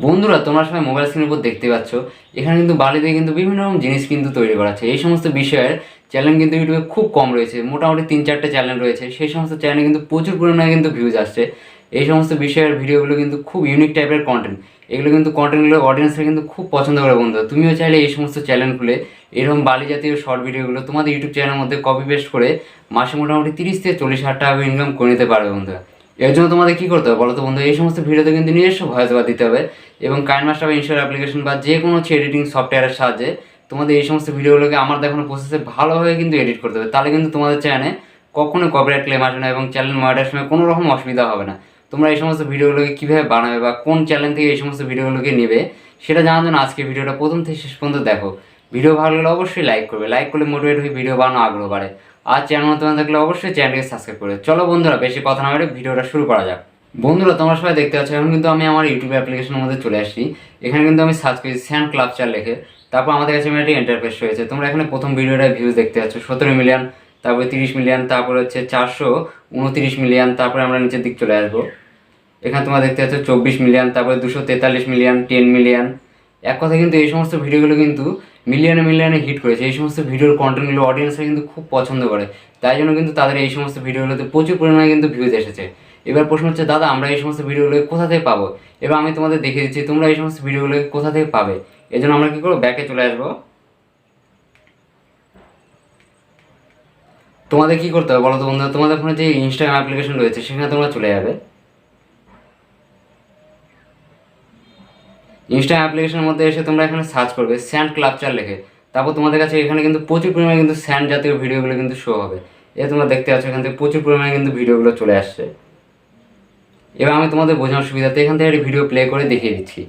বন্ধুরা, তোমরা সবাই মোবাইল স্ক্রিনের উপর দেখতে পাচ্ছ, এখানে কিন্তু বালিতে কিন্তু বিভিন্ন রকম জিনিস কিন্তু তৈরি করা আছে। এই সমস্ত বিষয়ের চ্যানেল কিন্তু ইউটিউবে খুব কম রয়েছে, মোটামুটি 3-4টে চ্যানেল রয়েছে। সেই সমস্ত চ্যানেলে কিন্তু প্রচুর পরিমাণে কিন্তু ভিউজ আসছে। এই সমস্ত বিষয়ের ভিডিওগুলো কিন্তু খুব ইউনিক টাইপের কন্টেন্ট। এগুলো কিন্তু কন্টেন্টগুলো অডিয়েন্সরা কিন্তু খুব পছন্দ করে। বন্ধুরা, তুমিও চাইলে এই সমস্ত চ্যানেল খুলে এরকম বালি জাতীয় শর্ট ভিডিওগুলো তোমাদের ইউটিউব চ্যানেলের মধ্যে কপি পেস্ট করে মাসে মোটামুটি 30 থেকে 40 হাজার টাকা ইনকাম করে নিতে পারবে। বন্ধুরা, এর জন্য তোমাদের কী করতে হবে বলো তো বন্ধু, এই সমস্ত ভিডিওতে কিন্তু নিজস্ব ভয়েস ওভার দিতে হবে এবং কাইনমাস্টার বা ইনস্টার অ্যাপ্লিকেশন বা যে কোনো হচ্ছে এডিটিং সফটওয়্যারের সাহায্যে তোমাদের এই সমস্ত ভিডিওগুলোকে আমার দেখানো প্রসেসে ভালোভাবে কিন্তু এডিট করতে হবে। তাহলে কিন্তু তোমাদের চ্যানেলে কখনো কপিরাইট ক্লেম আসবে না এবং চ্যানেল মনিটাইজেশনের সময় কোনো রকম অসুবিধা হবে না। তোমরা এই সমস্ত ভিডিওগুলোকে কীভাবে বানাবে বা কোন চ্যানেল থেকে এই সমস্ত ভিডিওগুলোকে নেবে সেটা জানার জন্য আজকে ভিডিওটা প্রথম থেকে শেষ পর্যন্ত দেখো। ভিডিও ভালো লাগলে অবশ্যই লাইক করবে, লাইক করলে মোটিভেট হয়ে ভিডিও বানানো আগ্রহ বাড়ে। আর চ্যানেল নতুন থাকলে অবশ্যই চ্যানেলকে সাবস্ক্রাইব করে। চলো বন্ধুরা, বেশি কথা না বলে ভিডিওটা শুরু করা যাক। বন্ধুরা, তোমরা সবাই দেখতে পাচ্ছ এখন কিন্তু আমি আমার ইউটিউব অ্যাপ্লিকেশনের মধ্যে চলে আসছি। এখানে কিন্তু আমি সার্চ করেছি স্যান্ড ক্লাবচার লিখে, তারপর আমাদের কাছে একটি ইন্টারফেস রয়েছে। তোমরা এখানে প্রথম ভিডিওটার ভিউজ দেখতে পাচ্ছ 17 মিলিয়ন, তারপরে 30 মিলিয়ন, তারপরে হচ্ছে 429 মিলিয়ন। তারপরে আমরা নিচের দিক চলে আসবো, এখানে তোমরা দেখতে পাচ্ছ 24 মিলিয়ন, তারপরে 243 মিলিয়ন, 10 মিলিয়ন। এক কথা কিন্তু এই সমস্ত ভিডিওগুলো কিন্তু মিলিয়নে মিলিয়নে হিট করেছে। এই সমস্ত ভিডিওর কন্টেন্টগুলো অডিয়েন্সরা কিন্তু খুব পছন্দ করে, তাই জন্য কিন্তু তাদের এই সমস্ত ভিডিওগুলোতে প্রচুর পরিমাণে কিন্তু ভিউজ এসেছে। এবার প্রশ্ন হচ্ছে, দাদা আমরা এই সমস্ত ভিডিওগুলো কোথা থেকে পাবো? এবার আমি তোমাদের দেখিয়ে দিচ্ছি তোমরা এই সমস্ত ভিডিওগুলোকে কোথা থেকে পাবে। এই জন্য আমরা কী করবো, ব্যাকে চলে আসবো। তোমাদের কী করতে হবে বলো তো বন্ধুরা, তোমাদের ফোনে যে ইনস্টাগ্রাম অ্যাপ্লিকেশন রয়েছে সেখানে তোমরা চলে যাবে। ইনস্টাগ্রাম অ্যাপ্লিকেশনের মধ্যে এসে তোমরা এখানে সার্চ করবে স্যান্ড ক্লাবচার লিখে। তারপর তোমাদের কাছে এখানে কিন্তু প্রচুর পরিমাণে কিন্তু স্যান্ড জাতীয় ভিডিওগুলো কিন্তু শো হবে। তোমরা দেখতে পাচ্ছ এখান থেকে প্রচুর পরিমাণে কিন্তু ভিডিওগুলো চলে আসছে। এবার আমি তোমাদের বোঝানোর সুবিধাতে এখান থেকে একটি ভিডিও প্লে করে দেখিয়ে দিচ্ছি।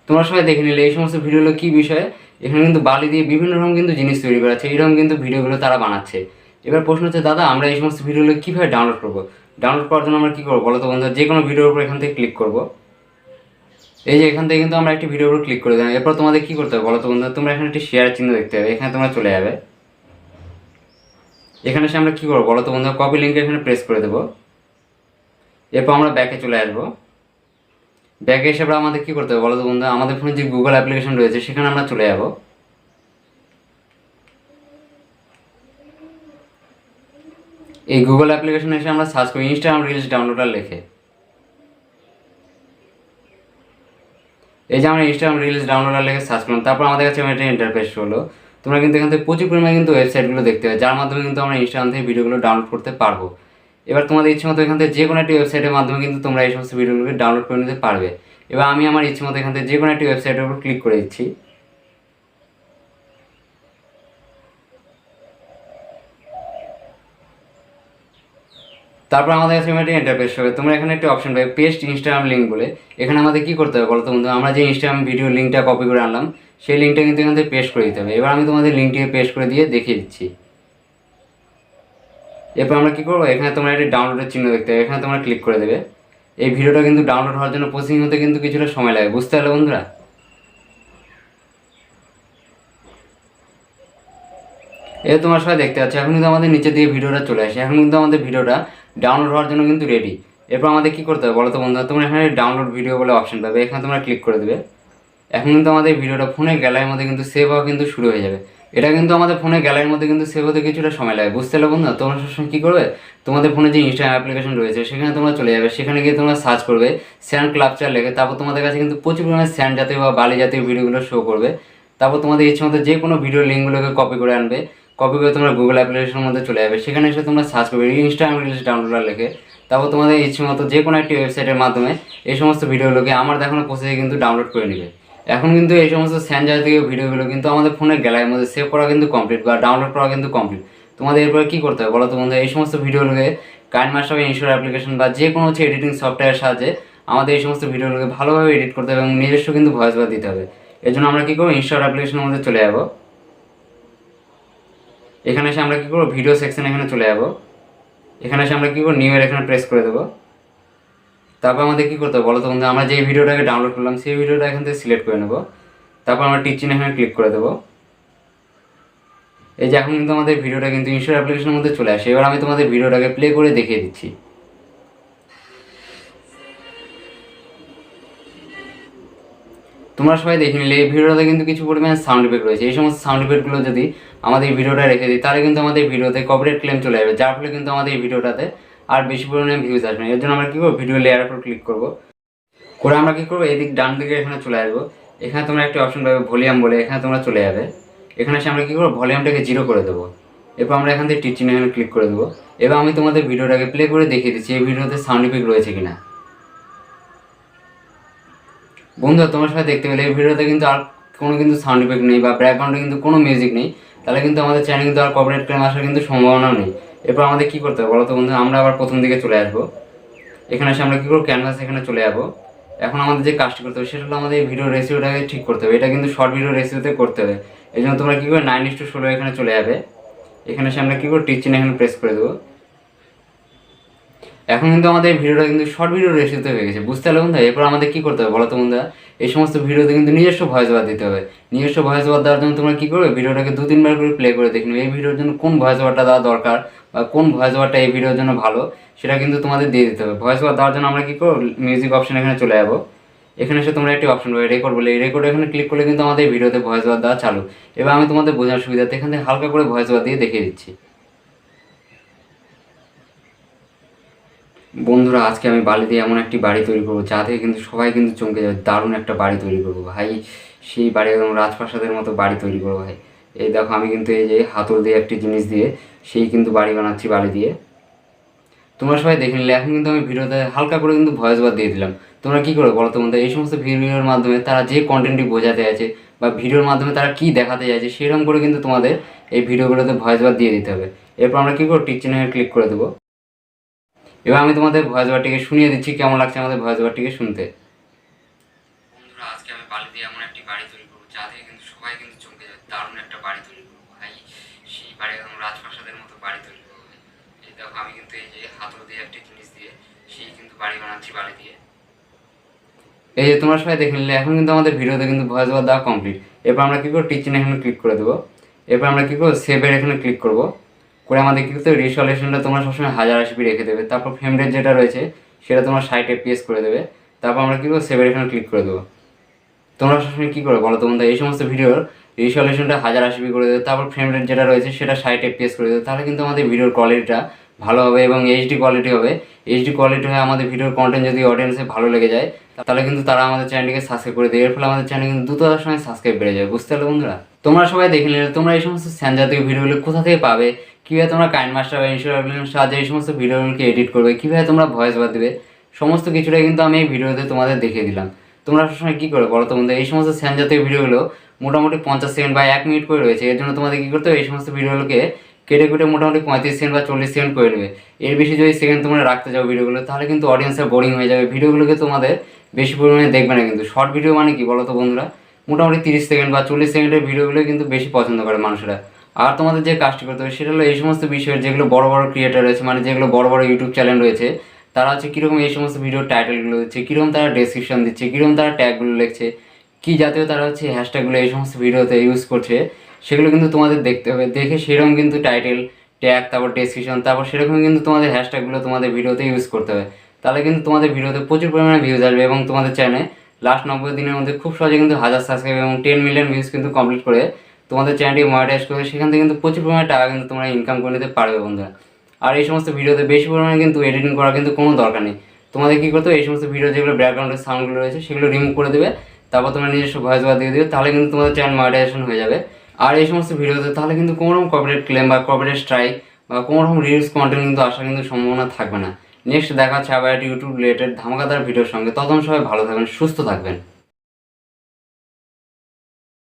তোমরা সবাই দেখে নিলে এই সমস্ত ভিডিওগুলো কী বিষয়ে। এখানে কিন্তু বালি দিয়ে বিভিন্ন রকম কিন্তু জিনিস তৈরি করা আছে, এইরকম কিন্তু ভিডিওগুলো তারা বানাচ্ছে। এবার প্রশ্ন হচ্ছে, দাদা আমরা এই সমস্ত ভিডিওগুলো কীভাবে ডাউনলোড করবো? ডাউনলোড করার জন্য আমরা কী করবো বলো তো বন্ধুরা, যে কোনো ভিডিওর উপর এখান থেকে ক্লিক করবো। এই যে এখান থেকে কিন্তু আমরা একটি ভিডিওর উপর ক্লিক করে দিলাম। এরপর তোমাদের কী করতে হবে বলো তো বন্ধুরা, তোমরা এখানে একটি শেয়ার চিহ্ন দেখতে হবে, এখানে তোমরা চলে যাবে। এখানে এসে আমরা কী করবো বলো তো বন্ধুরা, কপি লিঙ্কে এখানে প্রেস করে দেবো। এরপর আমরা ব্যাকে চলে আসবো। ব্যাকে এসে আমাদের কী করতে হবে বলো তো বন্ধুরা, আমাদের ফোনে যে গুগল অ্যাপ্লিকেশন রয়েছে সেখানে আমরা চলে যাবো। এই গুগল অ্যাপ্লিকেশনে এসে আমরা সার্চ করি ইনস্টাগ্রাম রিলস ডাউনলোডার লিখে। এই যে আমরা ইনস্টাগ্রাম রিলস ডাউনলোডার লিখে সার্চ করলাম, তারপর আমাদের কাছে একটা ইন্টারফেস হলো। তোমরা কিন্তু এখান থেকে প্রচুর পরিমাণে কিন্তু ওয়েবসাইটগুলো দেখতে হবে, যার মাধ্যমে কিন্তু আমরা ইনস্টাগ্রাম থেকে ভিডিওগুলো ডাউনলোড করতে পারবো। এবার তোমাদের ইচ্ছে মতো এখান থেকে যে কোনো একটি ওয়েবসাইটের মাধ্যমে কিন্তু তোমরা এই সমস্ত ভিডিওগুলোকে ডাউনলোড করে নিতে পারবে। এবার আমি আমার ইচ্ছে মতো এখান থেকে যে কোনো একটি ওয়েবসাইটের উপর ক্লিক করে দিচ্ছি। তারপর আমাদের কাছে একটা ইন্টারফেস হবে। তোমরা এখানে একটা অপশন পাবে পেস্ট ইনস্টাগ্রাম লিঙ্ক বলে। এখানে আমাদের কী করতে হবে বলো তো বন্ধু, আমরা যে ইনস্টাগ্রাম ভিডিও লিঙ্কটা কপি করে আনলাম সেই লিঙ্কটা কিন্তু এখান থেকে পেস্ট করে দিতে হবে। এবার আমি তোমাদের লিঙ্কটিকে পেস্ট করে দিয়ে দেখিয়ে দিচ্ছি। এরপর আমরা কী করবো, এখানে তোমরা একটি ডাউনলোডের চিহ্ন দেখতে হবে, এখানে তোমরা ক্লিক করে দেবে। এই ভিডিওটা কিন্তু ডাউনলোড হওয়ার জন্য প্রসেসিং হতে কিন্তু কিছুটা সময় লাগে, বুঝতে পারলে বন্ধুরা। তোমার সবাই দেখতে পাচ্ছ এখন কিন্তু আমাদের নিচে দিয়ে ভিডিওটা চলে আসে। এখন কিন্তু আমাদের ভিডিওটা ডাউনলোড হওয়ার জন্য কিন্তু রেডি। এরপর আমাদের কী করতে হবে বলো তো বন্ধুরা, তোমরা এখানে ডাউনলোড ভিডিও বলে অপশন পাবে, এখানে তোমরা ক্লিক করে দেবে। এখন কিন্তু আমাদের ভিডিওটা ফোনের গ্যালারির মধ্যে কিন্তু সেভ হওয়া কিন্তু শুরু হয়ে যাবে। এটা কিন্তু আমাদের ফোনের গ্যালারির মধ্যে কিন্তু সেভ হতে কিছুটা সময় লাগে, বুঝতে পারলে বন্ধুরা। তোমরা সবসময় কী করবে, তোমাদের ফোনে যে ইনস্টাগ্রাম অ্যাপ্লিকেশন রয়েছে সেখানে তোমরা চলে যাবে, সেখানে গিয়ে তোমরা সার্চ করবে স্যান্ড ক্লাবচার লেগে। তারপর তোমাদের কাছে কিন্তু প্রচুর পরিমাণে স্যান্ড জাতীয় বা বালি জাতীয় ভিডিওগুলো শো করবে। তারপর তোমাদের ইচ্ছে মতো যে কোনো ভিডিও লিঙ্কগুলোকে কপি করে আনবে, কপি করে তোমরা গুগল অ্যাপ্লিকেশনের মধ্যে চলে যাবে, সেখানে এসে তোমরা সার্চ করবে ইনস্টাগ্রাম রিলস ডাউনলোডার লিখে। তারপর তোমাদের ইচ্ছে মতো যে কোনো একটি ওয়েবসাইটের মাধ্যমে এই সমস্ত ভিডিওগুলোকে আমার দেখানো প্রসেসে কিন্তু ডাউনলোড করে নেবে। এখন কিন্তু এই সমস্ত স্যান্ড জাতীয় ভিডিওগুলো কিন্তু আমাদের ফোনের গ্যালারির মধ্যে সেভ করা কিন্তু কমপ্লিট বা ডাউনলোড করা কিন্তু কমপ্লিট। তোমাদের এরপরে কী করতে হবে বলো তো বন্ধু, এই সমস্ত ভিডিওগুলোকে কাইনমাস্টার বা ইনস্টার অ্যাপ্লিকেশন বা যে কোনো হচ্ছে এডিটিং সফটওয়্যারের সাহায্যে আমাদের এই সমস্ত ভিডিওগুলোকে ভালোভাবে এডিট করতে হবে এবং নিজস্ব কিন্তু ভয়েস ওভার দিতে হবে। এর জন্য আমরা কী করবো, ইনস্টার অ্যাপ্লিকেশনের মধ্যে চলে যাবো। এখানে এসে আমরা কী করবো, ভিডিও সেকশন এখানে চলে যাবো। এখানে এসে আমরা কী করবো, নিউ এর এখানে প্রেস করে দেবো। তারপর আমাদের কী করতে হবে বলো তো বন্ধু, আমরা যে ভিডিওটাকে ডাউনলোড করলাম সেই ভিডিওটা এখান থেকে সিলেক্ট করে নেবো। তারপর আমরা টিক চিহ্ন এখানে ক্লিক করে দেবো। এই যে এখন কিন্তু আমাদের ভিডিওটা কিন্তু ইনস্টল অ্যাপ্লিকেশনের মধ্যে চলে আসে। এবার আমি তোমাদের ভিডিওটাকে প্লে করে দেখিয়ে দিচ্ছি। তোমরা সবাই দেখে নিলে এই ভিডিওতে কিন্তু কিছু পরিমাণে সাউন্ড ইফেক্ট রয়েছে। এই সমস্ত সাউন্ড ইফেক্টগুলো যদি আমাদের এই ভিডিওটা রেখে দিই তাহলে কিন্তু আমাদের ভিডিওতে কপিরাইট ক্লেম চলে যাবে, যার ফলে কিন্তু আমাদের এই ভিডিওটাতে আর বেশি পরিমাণে ভিউজ আসবে না। এর জন্য আমরা কী করবো, ভিডিও লেয়ারের উপর ক্লিক করবো, করে আমরা কী করবো, এদিক ডান দিকে এখানে চলে আসবো। এখানে তোমরা একটা অপশন পাবে ভলিউম বলে, এখানে তোমরা চলে যাবে। এখানে এসে আমরা কী করবো, ভলিউমটাকে 0 করে দেবো। এরপর আমরা এখান থেকে টিক চিহ্ন এখানে ক্লিক করে দেবো। এবার আমি তোমাদের ভিডিওটাকে প্লে করে দেখিয়ে দিচ্ছি এই ভিডিওতে সাউন্ড ইফেক্ট রয়েছে কিনা। বন্ধুরা তোমার সাথে দেখতে পেলে এই ভিডিওতে কিন্তু আর কোনো কিন্তু সাউন্ড ইফেক্ট নেই বা ব্যাকগ্রাউন্ডে কিন্তু কোনো মিউজিক নেই, তাহলে কিন্তু আমাদের চ্যানেল কিন্তু আর কপিরাইট ক্লেম আসার কিন্তু সম্ভাবনাও নেই। এরপর আমাদের কী করতে হবে বলো তো বন্ধু, আমরা আবার প্রথম দিকে চলে আসবো। এখানে এসে আমরা কী করবো, ক্যানভাস এখানে চলে যাবো। এখন আমাদের যে কাজটি করতে হবে সেটা হলো আমাদের এই ভিডিও রেসিওটাকে ঠিক করতে হবে। এটা কিন্তু শর্ট ভিডিও রেসিওতে করতে হবে। এই জন্য তোমরা কী করবে, 9:16 এখানে চলে যাবে। এখানে এসে আমরা কী করবো, টিক চিহ্ন এখানে প্রেস করে দেবো। এখন কিন্তু আমাদের ভিডিওটা কিন্তু শর্ট ভিডিও রেসিওতে হয়ে গেছে, বুঝতে পারলে বন্ধুরা। এরপর আমাদের কী করতে হবে বলো তো বন্ধুরা, এই সমস্ত ভিডিওতে কিন্তু নিজস্ব ভয়েস ওভার দিতে হবে। নিজস্ব ভয়েস ওভার দেওয়ার জন্য তোমরা কী করবে, ভিডিওটাকে 2-3 বার করে প্লে করে দেখে নেবে। এই ভিডিওর জন্য কোন ভয়েস ওভারটা দেওয়া দরকার বা কোন ভয়েস ওভারটা এই ভিডিওর জন্য ভালো সেটা কিন্তু তোমাদের দিয়ে দিতে হবে। ভয়েস ওভার দেওয়ার জন্য আমরা কী করবো, মিউজিক অপশন এখানে চলে যাবো। এখানে এসে তোমরা একটি অপশন পাবে রেকর্ড বলে, এই রেকর্ড এখানে ক্লিক করলে কিন্তু আমাদের ভিডিওতে ভয়েস ওভার দেওয়া চালু। এবার আমি তোমাদের বোঝার সুবিধাতে এখান থেকে হালকা করে ভয়েস ওভার দিয়ে দেখিয়ে দিচ্ছি। বন্ধুরা আজকে আমি বালি দিয়ে এমন একটি বাড়ি তৈরি করবো যা থেকে কিন্তু সবাই কিন্তু চমকে যাবে। দারুণ একটা বাড়ি তৈরি করবো ভাই, সেই বাড়ি একদম রাজপ্রাসাদের মতো বাড়ি তৈরি করবো ভাই। এই দেখো আমি কিন্তু এই যে হাতল দিয়ে একটি জিনিস দিয়ে সেই কিন্তু বাড়ি বানাচ্ছি বালি দিয়ে। তোমরা সবাই দেখে নিলে। এখন কিন্তু আমি ভিডিওতে হালকা করে কিন্তু ভয়েস ওভার দিয়ে দিলাম। তোমরা কী করো বলো তোমাদের, এই সমস্ত ভিডিওর মাধ্যমে তারা যে কন্টেন্টটি বোঝাতে চাইছে বা ভিডিওর মাধ্যমে তারা কী দেখাতে চাইছে সেরকম করে কিন্তু তোমাদের এই ভিডিওগুলোতে ভয়েস ওভার দিয়ে দিতে হবে। এরপর আমরা কী করবো, টিক চিহ্নে ক্লিক করে দেবো। এবার আমি তোমাদের ভয়েস ওভারটিকে শুনিয়ে দিচ্ছি কেমন লাগছে আমাদের ভয়েস ওভারটিকে শুনতে। বন্ধুরা আজকে আমি বালি দিয়ে এমন একটি বাড়ি তৈরি করবো যা থেকে কিন্তু সবাই কিন্তু চমকে যাবে। দারুণ একটা বাড়ি তৈরি করবো ভাই, সেই বাড়ি একদম রাজপ্রাসাদের মতো বাড়ি তৈরি করবো ভাই। এই দেখো আমি কিন্তু এই যে হাতল দিয়ে একটি জিনিস দিয়ে সেই কিন্তু বাড়ি বানাচ্ছি বালি দিয়ে। এই যে তোমরা সবাই দেখে নিলে। এখন কিন্তু আমাদের ভিডিওতে কিন্তু ভয়েস ওভার দেওয়া কমপ্লিট। এরপর আমরা কী করবো, টিক চিহ্ন এখানে ক্লিক করে দেবো। এরপর আমরা কী করবো, সেভের এখানে ক্লিক করবো। করে আমাদের কী করতে হবে, রিসলিউশনটা তোমরা সবসময় 1080p রেখে দেবে। তারপর ফ্রেম রেট যেটা রয়েছে সেটা তোমরা 60 fps করে দেবে। তারপর আমরা কী করবো, সেভের এখানে ক্লিক করে দেবো। তোমরা সবসময় কী করো বলো তো বন্ধু, এই সমস্ত ভিডিওর রিসলিউশনটা 1080p করে দেবে। তারপর ফ্রেম রেট যেটা রয়েছে সেটা 60 fps করে দেবে। তাহলে কিন্তু আমাদের ভিডিওর কোয়ালিটিটা ভালো হবে এবং এইচডি কোয়ালিটি হবে। এইচডি কোয়ালিটি হয়ে আমাদের ভিডিওর কন্টেন্ট যদি অডিয়েন্সে ভালো লেগে যায় তাহলে কিন্তু তারা আমাদের চ্যানেলটিকে সাবস্ক্রাইব করে দেয়। এর ফলে আমাদের চ্যানেল কিন্তু দ্রুততার সঙ্গে সাবস্ক্রাইব বেড়ে যাবে, বুঝতে পারলে বন্ধুরা। তোমরা সবাই দেখে নিলে তোমরা এই সমস্ত স্যান জাতীয় ভিডিওগুলো কোথা থেকে পাবে, কীভাবে তোমরা কাইনমাস্টার বা ইনস্টার অ্যাপ্লিকেশনের সাহায্যে এই সমস্ত ভিডিওগুলোকে এডিট করবে, কীভাবে তোমরা ভয়েস ওভার দেবে, সমস্ত কিছুটাই কিন্তু আমি এই ভিডিওতে তোমাদের দেখিয়ে দিলাম। তোমরা সবসময় কী করো বলো তো বন্ধু, এই সমস্ত স্যান জাতীয় ভিডিওগুলো মোটামুটি 50 সেকেন্ড বা 1 মিনিট করে রয়েছে। এর জন্য তোমাদের কী করতে হবে, এই সমস্ত ভিডিওগুলোকে কেটে কেটে মোটামুটি 35 সেকেন্ড বা 40 সেকেন্ড করে নেবে। এর বেশি যদি সেকেন্ড তোমরা রাখতে যাও ভিডিওগুলো তাহলে কিন্তু অডিয়েন্সের বোরিং হয়ে যাবে, ভিডিওগুলোকে তোমাদের বেশি পরিমাণে দেখবে না। কিন্তু শর্ট ভিডিও মানে কি বলো তো বন্ধুরা, মোটামুটি 30 সেকেন্ড বা 40 সেকেন্ডের ভিডিওগুলো কিন্তু বেশি পছন্দ করে মানুষেরা। আর তোমাদের যে কাজটি করতে হবে সেটা হলো এই সমস্ত বিষয়ের যেগুলো বড় বড় ক্রিয়েটার রয়েছে, মানে যেগুলো বড় বড় ইউটিউব চ্যানেল রয়েছে, তারা হচ্ছে কীরকম এই সমস্ত ভিডিওর টাইটেলগুলো দিচ্ছে, কীরকম তারা ডেসক্রিপশন দিচ্ছে, কীরকম তারা ট্যাগগুলো লিখছে, কী জাতীয় তারা হচ্ছে হ্যাশট্যাগুলো এই সমস্ত ভিডিওতে ইউজ করছে, সেগুলো কিন্তু তোমাদের দেখতে হবে। দেখে সেরকম কিন্তু টাইটেল, ট্যাগ, তারপর ডেসক্রিপশন, তারপর সেরকমই কিন্তু তোমাদের হ্যাশট্যাগুলো তোমাদের ভিডিওতে ইউজ করতে হবে। তাহলে কিন্তু তোমাদের ভিডিওতে প্রচুর পরিমাণে ভিউজ আসবে এবং তোমাদের চ্যানেলে লাস্ট 90 দিনের মধ্যে খুব সহজে কিন্তু 1000 সাবস্ক্রাইব এবং 10 মিলিয়ন ভিউজ কিন্তু কমপ্লিট করে তোমাদের চ্যানেলটি মনিটাইজ করে সেখান থেকে কিন্তু প্রচুর পরিমাণে টাকা কিন্তু তোমরা ইনকাম করে নিতে পারবে বন্ধুরা। আর এই সমস্ত ভিডিওতে বেশি পরিমাণে কিন্তু এডিটিং করার কিন্তু কোনো দরকার নেই। তোমাদের কী করতে হবে, এই সমস্ত ভিডিও যেগুলো ব্যাকগ্রাউন্ডের সাউন্ডগুলো রয়েছে সেগুলো রিমুভ করে দেবে। তারপর তোমরা নিজস্ব ভয়েস ওভার দিয়ে দেবে, তাহলে কিন্তু তোমাদের চ্যানেল মনিটাইজেশন হয়ে যাবে। আর এই সমস্ত ভিডিওতে তাহলে কিন্তু কোনো রকম কপিরাইট ক্লেম বা কপিরাইট স্ট্রাইক বা কোনো রকম রিলস কন্টেন্ট কিন্তু আসার কিন্তু সম্ভাবনা থাকবে না। নেক্সট দেখা হচ্ছে আবার একটা ইউটিউব রিলেটেড ধামাকাদার ভিডিওর সঙ্গে। তখন সবাই ভালো থাকবেন, সুস্থ থাকবেন।